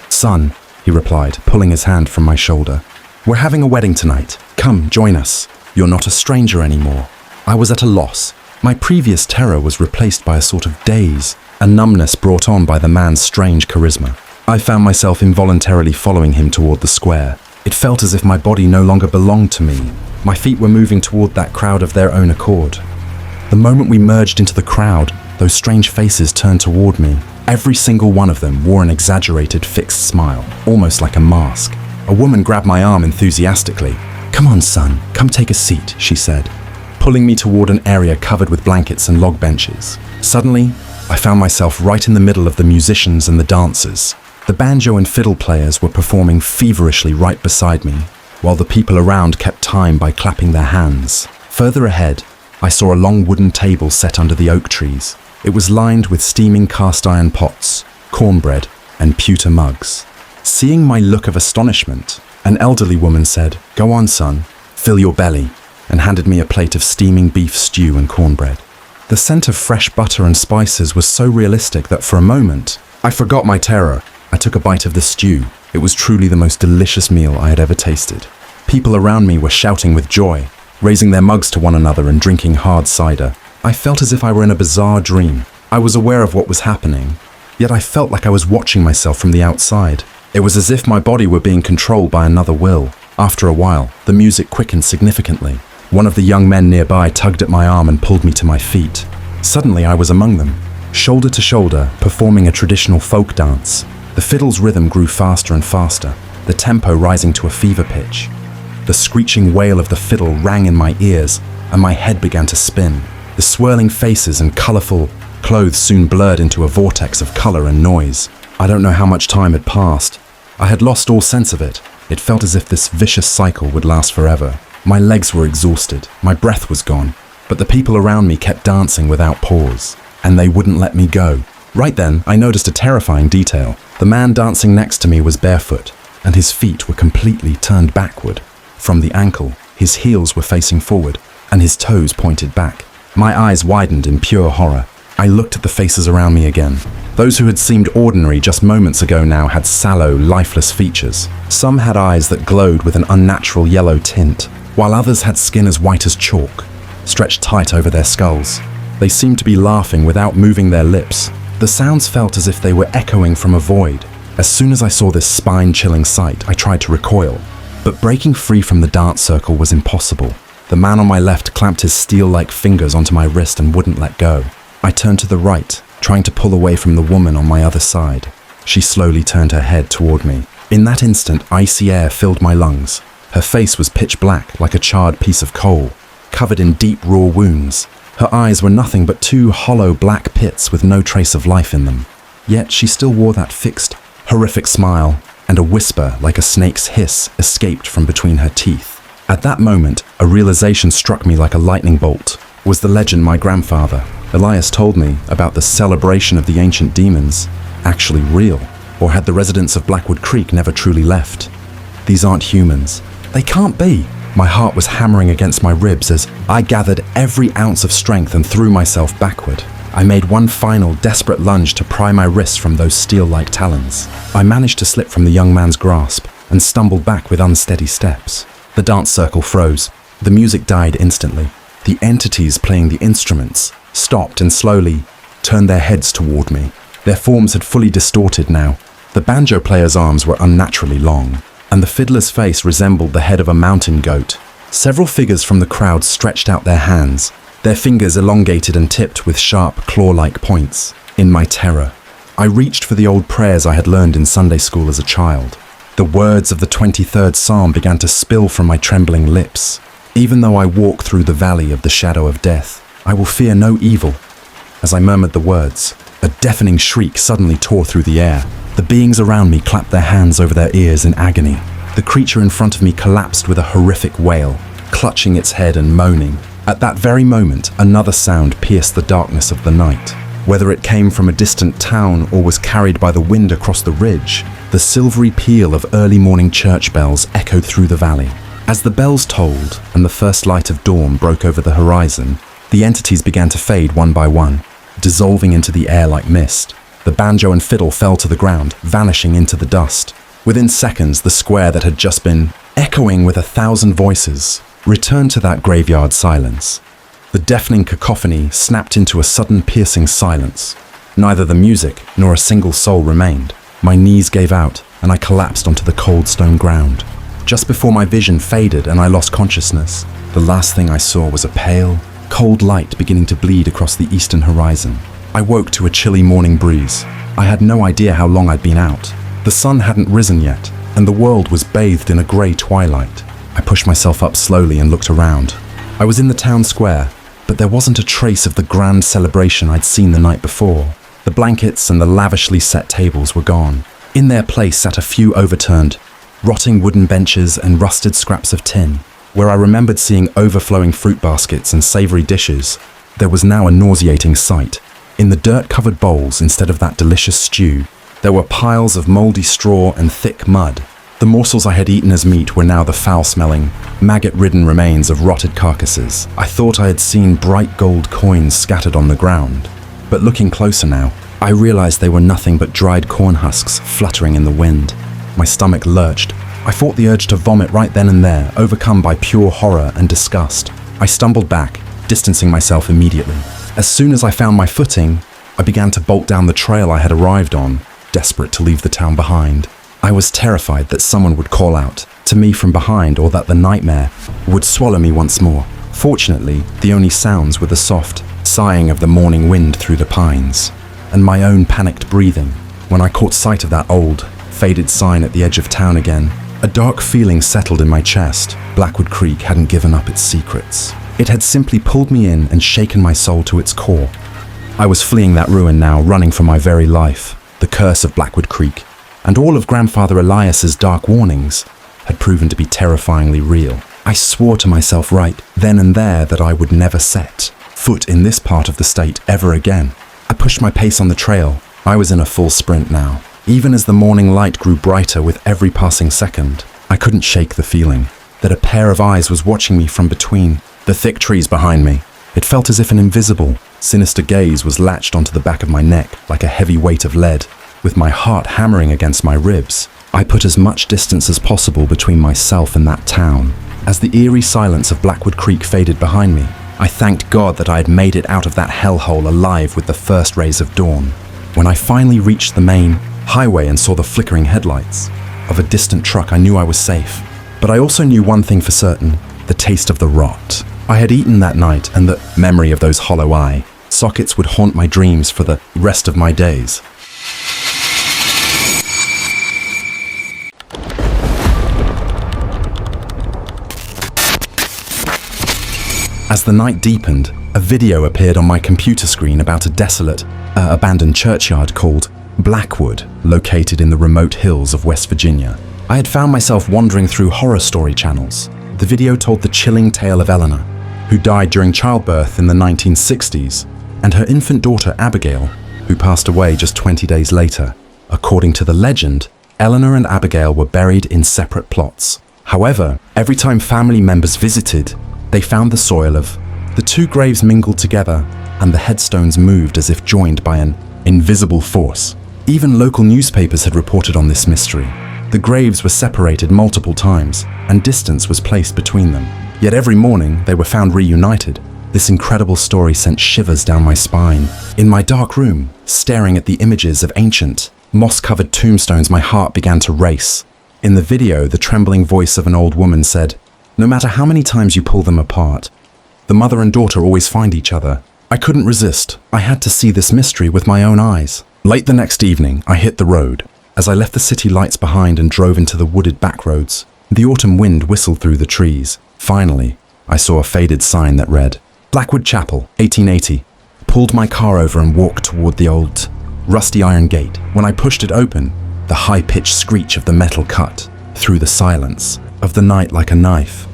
"Son," he replied, pulling his hand from my shoulder. "We're having a wedding tonight. Come, join us. You're not a stranger anymore." I was at a loss. My previous terror was replaced by a sort of daze, a numbness brought on by the man's strange charisma. I found myself involuntarily following him toward the square. It felt as if my body no longer belonged to me. My feet were moving toward that crowd of their own accord. The moment we merged into the crowd, those strange faces turned toward me. Every single one of them wore an exaggerated, fixed smile, almost like a mask. A woman grabbed my arm enthusiastically. "Come on, son, come take a seat," she said, pulling me toward an area covered with blankets and log benches. Suddenly, I found myself right in the middle of the musicians and the dancers. The banjo and fiddle players were performing feverishly right beside me, while the people around kept time by clapping their hands. Further ahead, I saw a long wooden table set under the oak trees. It was lined with steaming cast iron pots, cornbread, and pewter mugs. Seeing my look of astonishment, an elderly woman said, "Go on, son, fill your belly," and handed me a plate of steaming beef stew and cornbread. The scent of fresh butter and spices was so realistic that for a moment, I forgot my terror. I took a bite of the stew. It was truly the most delicious meal I had ever tasted. People around me were shouting with joy, raising their mugs to one another and drinking hard cider. I felt as if I were in a bizarre dream. I was aware of what was happening, yet I felt like I was watching myself from the outside. It was as if my body were being controlled by another will. After a while, the music quickened significantly. One of the young men nearby tugged at my arm and pulled me to my feet. Suddenly, I was among them, shoulder to shoulder, performing a traditional folk dance. The fiddle's rhythm grew faster and faster, the tempo rising to a fever pitch. The screeching wail of the fiddle rang in my ears, and my head began to spin. The swirling faces and colorful clothes soon blurred into a vortex of color and noise. I don't know how much time had passed. I had lost all sense of it. It felt as if this vicious cycle would last forever. My legs were exhausted, my breath was gone, but the people around me kept dancing without pause, and they wouldn't let me go. Right then, I noticed a terrifying detail. The man dancing next to me was barefoot, and his feet were completely turned backward. From the ankle, his heels were facing forward, and his toes pointed back. My eyes widened in pure horror. I looked at the faces around me again. Those who had seemed ordinary just moments ago now had sallow, lifeless features. Some had eyes that glowed with an unnatural yellow tint, while others had skin as white as chalk, stretched tight over their skulls. They seemed to be laughing without moving their lips. The sounds felt as if they were echoing from a void. As soon as I saw this spine-chilling sight, I tried to recoil, but breaking free from the dance circle was impossible. The man on my left clamped his steel-like fingers onto my wrist and wouldn't let go. I turned to the right, trying to pull away from the woman on my other side. She slowly turned her head toward me. In that instant, icy air filled my lungs. Her face was pitch black, like a charred piece of coal, covered in deep, raw wounds. Her eyes were nothing but two hollow black pits with no trace of life in them. Yet she still wore that fixed, horrific smile, and a whisper like a snake's hiss escaped from between her teeth. At that moment, a realization struck me like a lightning bolt. Was the legend my grandfather, Ayaz, told me about the celebration of the ancient demons actually real? Or had the residents of Blackwood Creek never truly left? These aren't humans. They can't be. My heart was hammering against my ribs as I gathered every ounce of strength and threw myself backward. I made one final, desperate lunge to pry my wrists from those steel-like talons. I managed to slip from the young man's grasp and stumbled back with unsteady steps. The dance circle froze. The music died instantly. The entities playing the instruments stopped and slowly turned their heads toward me. Their forms had fully distorted now. The banjo player's arms were unnaturally long, and the fiddler's face resembled the head of a mountain goat. Several figures from the crowd stretched out their hands, their fingers elongated and tipped with sharp, claw-like points. In my terror, I reached for the old prayers I had learned in Sunday school as a child. The words of the 23rd Psalm began to spill from my trembling lips. Even though I walk through the valley of the shadow of death, I will fear no evil. As I murmured the words, a deafening shriek suddenly tore through the air. The beings around me clapped their hands over their ears in agony. The creature in front of me collapsed with a horrific wail, clutching its head and moaning. At that very moment, another sound pierced the darkness of the night. Whether it came from a distant town or was carried by the wind across the ridge, the silvery peal of early morning church bells echoed through the valley. As the bells tolled and the first light of dawn broke over the horizon, the entities began to fade one by one, dissolving into the air like mist. The banjo and fiddle fell to the ground, vanishing into the dust. Within seconds, the square that had just been echoing with 1,000 voices returned to that graveyard silence. The deafening cacophony snapped into a sudden piercing silence. Neither the music nor a single soul remained. My knees gave out, and I collapsed onto the cold stone ground. Just before my vision faded and I lost consciousness, the last thing I saw was a pale, cold light beginning to bleed across the eastern horizon. I woke to a chilly morning breeze. I had no idea how long I'd been out. The sun hadn't risen yet, and the world was bathed in a grey twilight. I pushed myself up slowly and looked around. I was in the town square, but there wasn't a trace of the grand celebration I'd seen the night before. The blankets and the lavishly set tables were gone. In their place sat a few overturned, rotting wooden benches and rusted scraps of tin. Where I remembered seeing overflowing fruit baskets and savoury dishes, there was now a nauseating sight. In the dirt-covered bowls, instead of that delicious stew, there were piles of mouldy straw and thick mud. The morsels I had eaten as meat were now the foul-smelling, maggot-ridden remains of rotted carcasses. I thought I had seen bright gold coins scattered on the ground, but looking closer now, I realized they were nothing but dried corn husks fluttering in the wind. My stomach lurched. I fought the urge to vomit right then and there, overcome by pure horror and disgust. I stumbled back, distancing myself immediately. As soon as I found my footing, I began to bolt down the trail I had arrived on, desperate to leave the town behind. I was terrified that someone would call out to me from behind or that the nightmare would swallow me once more. Fortunately, the only sounds were the soft sighing of the morning wind through the pines and my own panicked breathing. When I caught sight of that old, faded sign at the edge of town again, a dark feeling settled in my chest. Blackwood Creek hadn't given up its secrets. It had simply pulled me in and shaken my soul to its core. I was fleeing that ruin now, running for my very life. The curse of Blackwood Creek, and all of Grandfather Elias's dark warnings, had proven to be terrifyingly real. I swore to myself right then and there that I would never set foot in this part of the state ever again. I pushed my pace on the trail. I was in a full sprint now. Even as the morning light grew brighter with every passing second, I couldn't shake the feeling that a pair of eyes was watching me from between the thick trees behind me. It felt as if an invisible, sinister gaze was latched onto the back of my neck like a heavy weight of lead. With my heart hammering against my ribs, I put as much distance as possible between myself and that town. As the eerie silence of Blackwood Creek faded behind me, I thanked God that I had made it out of that hellhole alive with the first rays of dawn. When I finally reached the main highway and saw the flickering headlights of a distant truck, I knew I was safe. But I also knew one thing for certain. the taste of the rot I had eaten that night, and the memory of those hollow eye sockets would haunt my dreams for the rest of my days. As the night deepened, a video appeared on my computer screen about a desolate, abandoned churchyard called Blackwood, located in the remote hills of West Virginia. I had found myself wandering through horror story channels. The video told the chilling tale of Eleanor, who died during childbirth in the 1960s, and her infant daughter Abigail, who passed away just 20 days later. According to the legend, Eleanor and Abigail were buried in separate plots. However, every time family members visited, they found the soil of the two graves mingled together, and the headstones moved as if joined by an invisible force. Even local newspapers had reported on this mystery. The graves were separated multiple times, and distance was placed between them. Yet every morning, they were found reunited. This incredible story sent shivers down my spine. In my dark room, staring at the images of ancient, moss-covered tombstones, my heart began to race. In the video, the trembling voice of an old woman said, "No matter how many times you pull them apart, the mother and daughter always find each other." I couldn't resist. I had to see this mystery with my own eyes. Late the next evening, I hit the road. As I left the city lights behind and drove into the wooded backroads, the autumn wind whistled through the trees. Finally, I saw a faded sign that read, Blackwood Chapel, 1880. Pulled my car over and walked toward the old, rusty iron gate. When I pushed it open, the high-pitched screech of the metal cut through the silence of the night like a knife.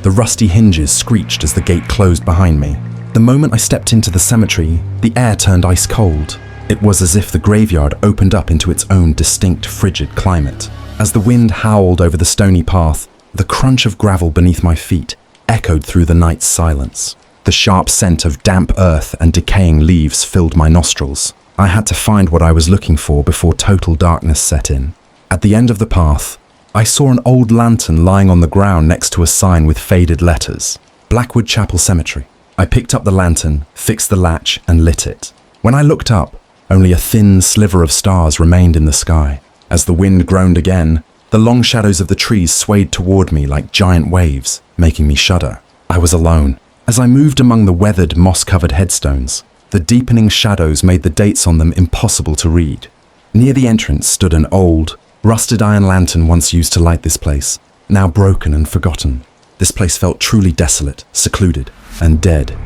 The rusty hinges screeched as the gate closed behind me. The moment I stepped into the cemetery, the air turned ice cold. It was as if the graveyard opened up into its own distinct frigid climate. As the wind howled over the stony path, the crunch of gravel beneath my feet echoed through the night's silence. The sharp scent of damp earth and decaying leaves filled my nostrils. I had to find what I was looking for before total darkness set in. At the end of the path, I saw an old lantern lying on the ground next to a sign with faded letters. Blackwood Chapel Cemetery. I picked up the lantern, fixed the latch, and lit it. When I looked up, only a thin sliver of stars remained in the sky. As the wind groaned again, the long shadows of the trees swayed toward me like giant waves, making me shudder. I was alone. As I moved among the weathered, moss-covered headstones, the deepening shadows made the dates on them impossible to read. Near the entrance stood an old, rusted iron lantern once used to light this place, now broken and forgotten. This place felt truly desolate, secluded, and dead.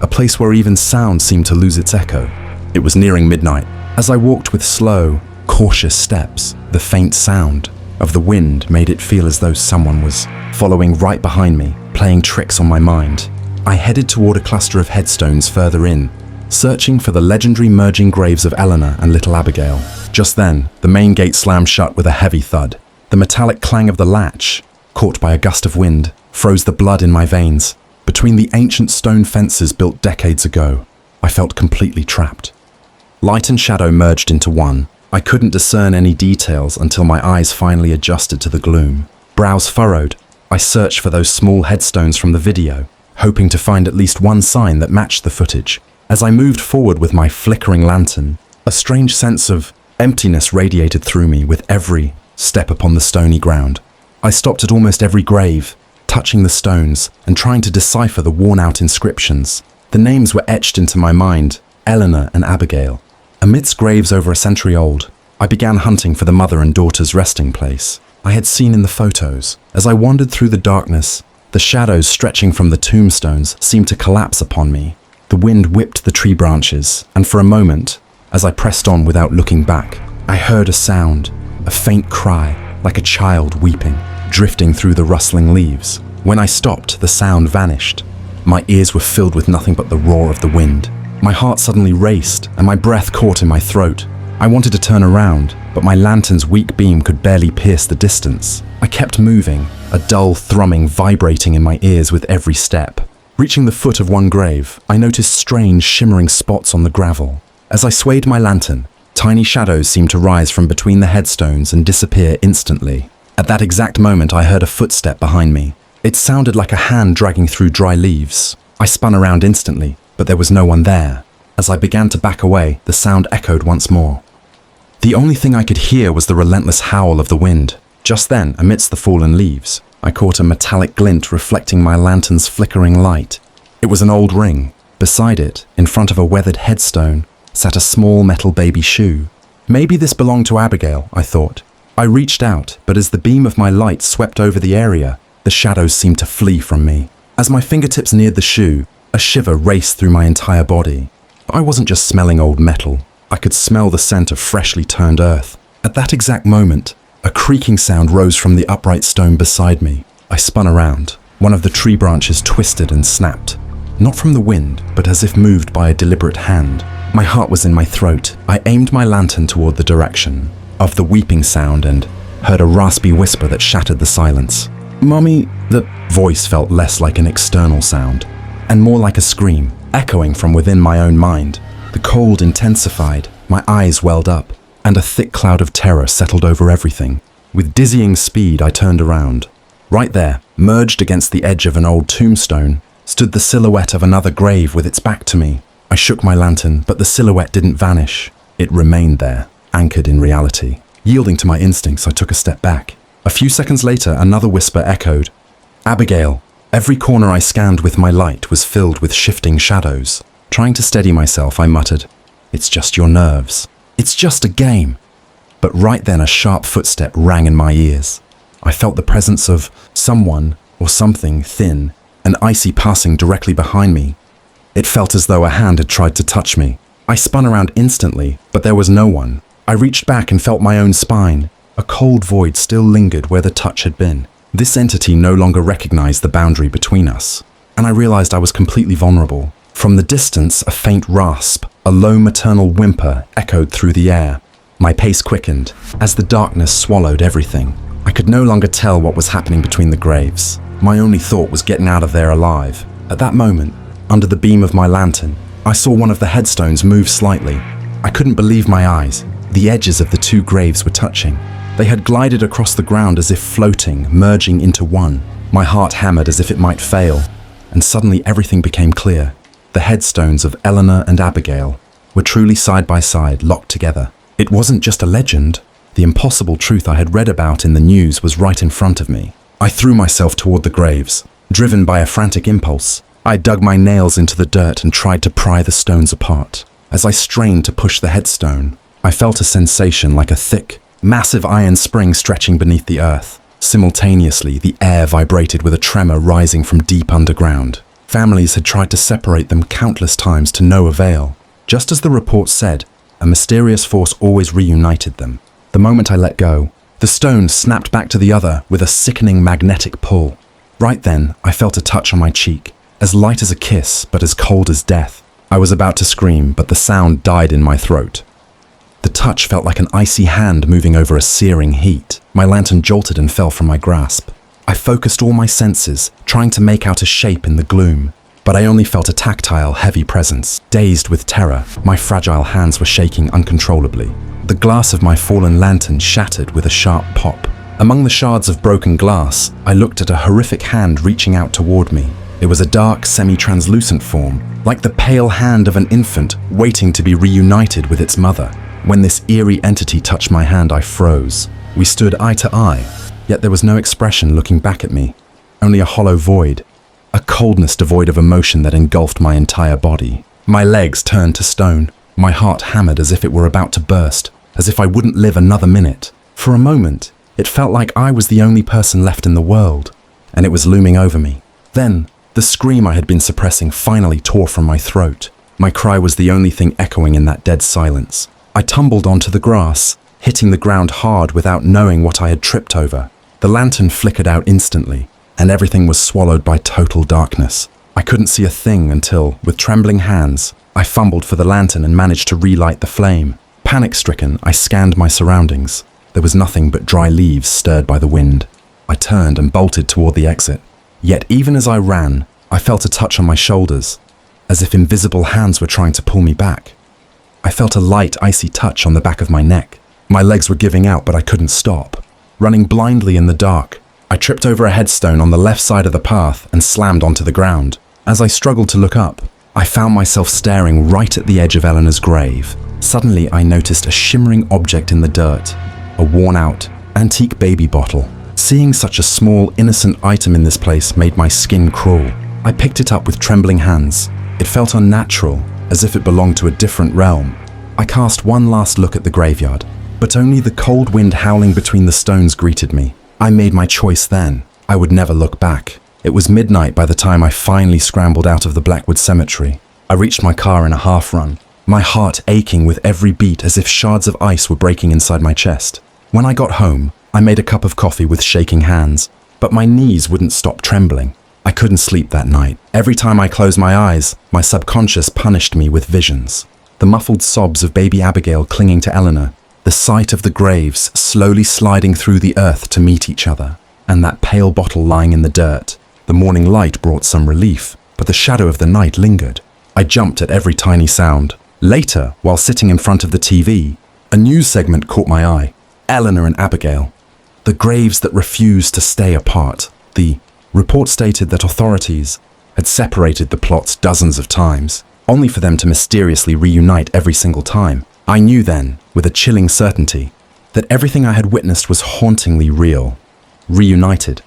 A place where even sound seemed to lose its echo. It was nearing midnight. As I walked with slow, cautious steps, the faint sound of the wind made it feel as though someone was following right behind me, playing tricks on my mind. I headed toward a cluster of headstones further in, searching for the legendary merging graves of Eleanor and little Abigail. Just then, the main gate slammed shut with a heavy thud. The metallic clang of the latch, caught by a gust of wind, froze the blood in my veins. Between the ancient stone fences built decades ago, I felt completely trapped. Light and shadow merged into one. I couldn't discern any details until my eyes finally adjusted to the gloom. Brows furrowed, I searched for those small headstones from the video, hoping to find at least one sign that matched the footage. As I moved forward with my flickering lantern, a strange sense of emptiness radiated through me with every step upon the stony ground. I stopped at almost every grave, touching the stones and trying to decipher the worn-out inscriptions. The names were etched into my mind, Eleanor and Abigail. Amidst graves over a century old, I began hunting for the mother and daughter's resting place I had seen in the photos. As I wandered through the darkness, the shadows stretching from the tombstones seemed to collapse upon me. The wind whipped the tree branches, and for a moment, as I pressed on without looking back, I heard a sound, a faint cry, like a child weeping, drifting through the rustling leaves. When I stopped, the sound vanished. My ears were filled with nothing but the roar of the wind. My heart suddenly raced, and my breath caught in my throat. I wanted to turn around, but my lantern's weak beam could barely pierce the distance. I kept moving, a dull thrumming vibrating in my ears with every step. Reaching the foot of one grave, I noticed strange, shimmering spots on the gravel. As I swayed my lantern, tiny shadows seemed to rise from between the headstones and disappear instantly. At that exact moment, I heard a footstep behind me. It sounded like a hand dragging through dry leaves. I spun around instantly, but there was no one there. As I began to back away, the sound echoed once more. The only thing I could hear was the relentless howl of the wind. Just then, amidst the fallen leaves, I caught a metallic glint reflecting my lantern's flickering light. It was an old ring. Beside it, in front of a weathered headstone, sat a small metal baby shoe. Maybe this belonged to Abigail, I thought. I reached out, but as the beam of my light swept over the area, the shadows seemed to flee from me. As my fingertips neared the shoe, a shiver raced through my entire body. I wasn't just smelling old metal. I could smell the scent of freshly turned earth. At that exact moment, a creaking sound rose from the upright stone beside me. I spun around. One of the tree branches twisted and snapped. Not from the wind, but as if moved by a deliberate hand. My heart was in my throat. I aimed my lantern toward the direction of the weeping sound and heard a raspy whisper that shattered the silence. "Mommy," the voice felt less like an external sound and more like a scream, echoing from within my own mind. The cold intensified, my eyes welled up, and a thick cloud of terror settled over everything. With dizzying speed, I turned around. Right there, merged against the edge of an old tombstone, stood the silhouette of another grave with its back to me. I shook my lantern, but the silhouette didn't vanish. It remained there, anchored in reality. Yielding to my instincts, I took a step back. A few seconds later, another whisper echoed. "Abigail." Every corner I scanned with my light was filled with shifting shadows. Trying to steady myself, I muttered, "It's just your nerves. It's just a game." But right then, a sharp footstep rang in my ears. I felt the presence of someone or something thin and icy passing directly behind me. It felt as though a hand had tried to touch me. I spun around instantly, but there was no one. I reached back and felt my own spine. A cold void still lingered where the touch had been. This entity no longer recognized the boundary between us, and I realized I was completely vulnerable. From the distance, a faint rasp, a low maternal whimper echoed through the air. My pace quickened as the darkness swallowed everything. I could no longer tell what was happening between the graves. My only thought was getting out of there alive. At that moment, under the beam of my lantern, I saw one of the headstones move slightly. I couldn't believe my eyes. The edges of the two graves were touching. They had glided across the ground as if floating, merging into one. My heart hammered as if it might fail, and suddenly everything became clear. The headstones of Eleanor and Abigail were truly side by side, locked together. It wasn't just a legend. The impossible truth I had read about in the news was right in front of me. I threw myself toward the graves. Driven by a frantic impulse, I dug my nails into the dirt and tried to pry the stones apart. As I strained to push the headstone, I felt a sensation like a thick, massive iron spring stretching beneath the earth. Simultaneously, the air vibrated with a tremor rising from deep underground. Families had tried to separate them countless times to no avail. Just as the report said, a mysterious force always reunited them. The moment I let go, the stone snapped back to the other with a sickening magnetic pull. Right then, I felt a touch on my cheek, as light as a kiss, but as cold as death. I was about to scream, but the sound died in my throat. The touch felt like an icy hand moving over a searing heat. My lantern jolted and fell from my grasp. I focused all my senses, trying to make out a shape in the gloom, but I only felt a tactile, heavy presence. Dazed with terror, my fragile hands were shaking uncontrollably. The glass of my fallen lantern shattered with a sharp pop. Among the shards of broken glass, I looked at a horrific hand reaching out toward me. It was a dark, semi-translucent form, like the pale hand of an infant waiting to be reunited with its mother. When this eerie entity touched my hand, I froze. We stood eye to eye, yet there was no expression looking back at me, only a hollow void, a coldness devoid of emotion that engulfed my entire body. My legs turned to stone, my heart hammered as if it were about to burst, as if I wouldn't live another minute. For a moment, it felt like I was the only person left in the world, and it was looming over me. Then, the scream I had been suppressing finally tore from my throat. My cry was the only thing echoing in that dead silence. I tumbled onto the grass, hitting the ground hard without knowing what I had tripped over. The lantern flickered out instantly, and everything was swallowed by total darkness. I couldn't see a thing until, with trembling hands, I fumbled for the lantern and managed to relight the flame. Panic-stricken, I scanned my surroundings. There was nothing but dry leaves stirred by the wind. I turned and bolted toward the exit. Yet even as I ran, I felt a touch on my shoulders, as if invisible hands were trying to pull me back. I felt a light, icy touch on the back of my neck. My legs were giving out, but I couldn't stop. Running blindly in the dark, I tripped over a headstone on the left side of the path and slammed onto the ground. As I struggled to look up, I found myself staring right at the edge of Eleanor's grave. Suddenly, I noticed a shimmering object in the dirt, a worn-out, antique baby bottle. Seeing such a small, innocent item in this place made my skin crawl. I picked it up with trembling hands. It felt unnatural, as if it belonged to a different realm. I cast one last look at the graveyard, but only the cold wind howling between the stones greeted me. I made my choice then. I would never look back. It was midnight by the time I finally scrambled out of the Blackwood Cemetery. I reached my car in a half-run, my heart aching with every beat as if shards of ice were breaking inside my chest. When I got home, I made a cup of coffee with shaking hands, but my knees wouldn't stop trembling. I couldn't sleep that night. Every time I closed my eyes, my subconscious punished me with visions. The muffled sobs of baby Abigail clinging to Eleanor, the sight of the graves slowly sliding through the earth to meet each other, and that pale bottle lying in the dirt. The morning light brought some relief, but the shadow of the night lingered. I jumped at every tiny sound. Later, while sitting in front of the TV, a news segment caught my eye. Eleanor and Abigail. The graves that refused to stay apart. The report stated that authorities had separated the plots dozens of times, only for them to mysteriously reunite every single time. I knew then, with a chilling certainty, that everything I had witnessed was hauntingly real. Reunited.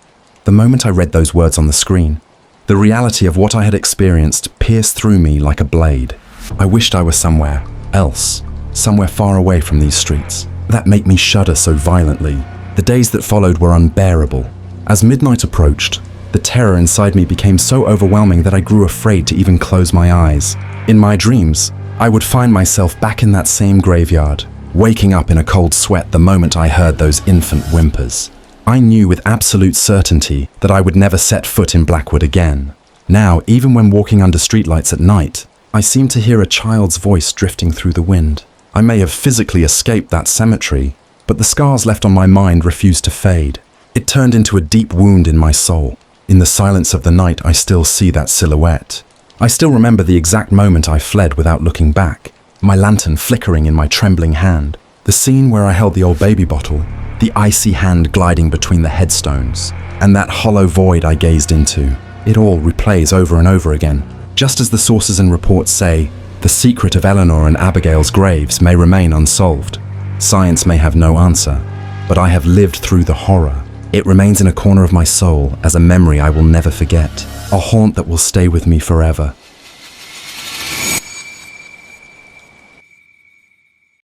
The moment I read those words on the screen, the reality of what I had experienced pierced through me like a blade. I wished I were somewhere else, somewhere far away from these streets. That made me shudder so violently. The days that followed were unbearable. As midnight approached, the terror inside me became so overwhelming that I grew afraid to even close my eyes. In my dreams, I would find myself back in that same graveyard, waking up in a cold sweat the moment I heard those infant whimpers. I knew with absolute certainty that I would never set foot in Blackwood again. Now, even when walking under streetlights at night, I seemed to hear a child's voice drifting through the wind. I may have physically escaped that cemetery, but the scars left on my mind refused to fade. It turned into a deep wound in my soul. In the silence of the night, I still see that silhouette. I still remember the exact moment I fled without looking back, my lantern flickering in my trembling hand, the scene where I held the old baby bottle, the icy hand gliding between the headstones, and that hollow void I gazed into. It all replays over and over again. Just as the sources and reports say, the secret of Eleanor and Abigail's graves may remain unsolved. Science may have no answer, but I have lived through the horror. It remains in a corner of my soul as a memory I will never forget, a haunt that will stay with me forever.